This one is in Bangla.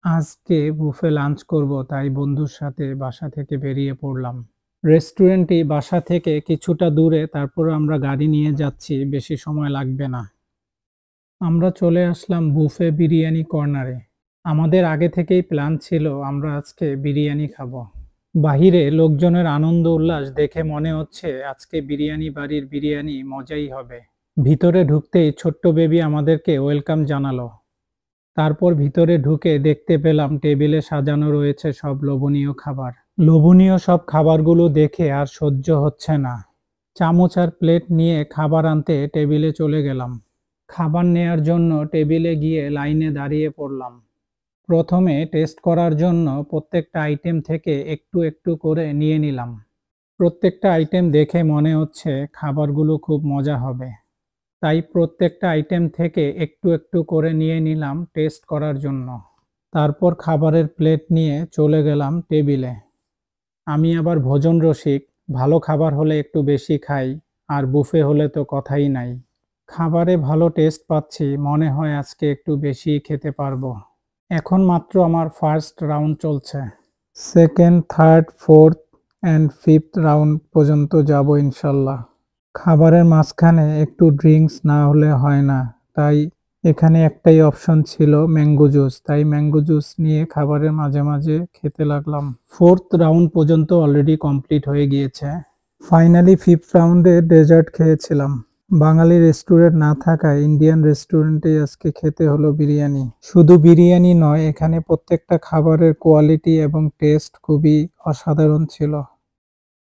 আজকে বুফে লাঞ্চ করব তাই বন্ধুর সাথে বাসা থেকে বেরিয়ে পড়লাম। রেস্টুরেন্টটি বাসা থেকে কিছুটা দূরে, তারপর আমরা গাড়ি নিয়ে যাচ্ছি, বেশি সময় লাগবে না। আমরা চলে আসলাম বুফে বিরিয়ানি কর্নারে। আমাদের আগে থেকেই প্ল্যান ছিল আমরা আজকে বিরিয়ানি খাবো। বাহিরে লোকজনের আনন্দ উল্লাস দেখে মনে হচ্ছে আজকে বিরিয়ানি বাড়ির বিরিয়ানি মজাই হবে। ভিতরে ঢুকতেই ছোট্ট বেবি আমাদেরকে ওয়েলকাম জানালো। তারপর ভিতরে ঢুকে দেখতে পেলাম টেবিলে সাজানো রয়েছে সব লোভনীয় খাবার। লোভনীয় সব খাবারগুলো দেখে আর সহ্য হচ্ছে না। চামচ আর প্লেট নিয়ে খাবার আনতে টেবিলে চলে গেলাম। খাবার নেয়ার জন্য টেবিলে গিয়ে লাইনে দাঁড়িয়ে পড়লাম। প্রথমে টেস্ট করার জন্য প্রত্যেকটা আইটেম থেকে একটু একটু করে নিয়ে নিলাম। প্রত্যেকটা আইটেম দেখে মনে হচ্ছে খাবারগুলো খুব মজা হবে। তাই প্রত্যেকটা আইটেম থেকে একটু একটু করে নিয়ে নিলাম টেস্ট করার জন্য। তারপর খাবারের প্লেট নিয়ে চলে গেলাম টেবিলে। আমি আবার ভোজন রসিক, ভালো খাবার হলে একটু বেশি খাই, আর বুফে হলে তো কথাই নাই। খাবারে ভালো টেস্ট পাচ্ছি, মনে হয় আজকে একটু বেশিই খেতে পারবো। এখন মাত্র আমার ফার্স্ট রাউন্ড চলছে। Second, third, fourth and fifth round পর্যন্ত যাব ইনশাল্লাহ। খাবারের মাঝখানে একটু ড্রিঙ্কস না হলে হয় না, তাই এখানে একটাই অপশন ছিল ম্যাঙ্গো জুস, তাই ম্যাঙ্গো জুস নিয়ে খাবারের মাঝে মাঝে খেতে লাগলাম। ফোর্থ রাউন্ড পর্যন্ত অলরেডি কমপ্লিট হয়ে গিয়েছে। ফাইনালি ফিফথ রাউন্ডে ডেজার্ট খেয়েছিলাম। বাঙালি রেস্টুরেন্ট না থাকায় ইন্ডিয়ান রেস্টুরেন্টে আজকে খেতে হলো বিরিয়ানি। শুধু বিরিয়ানি নয়, এখানে প্রত্যেকটা খাবারের কোয়ালিটি এবং টেস্ট খুবই অসাধারণ ছিল।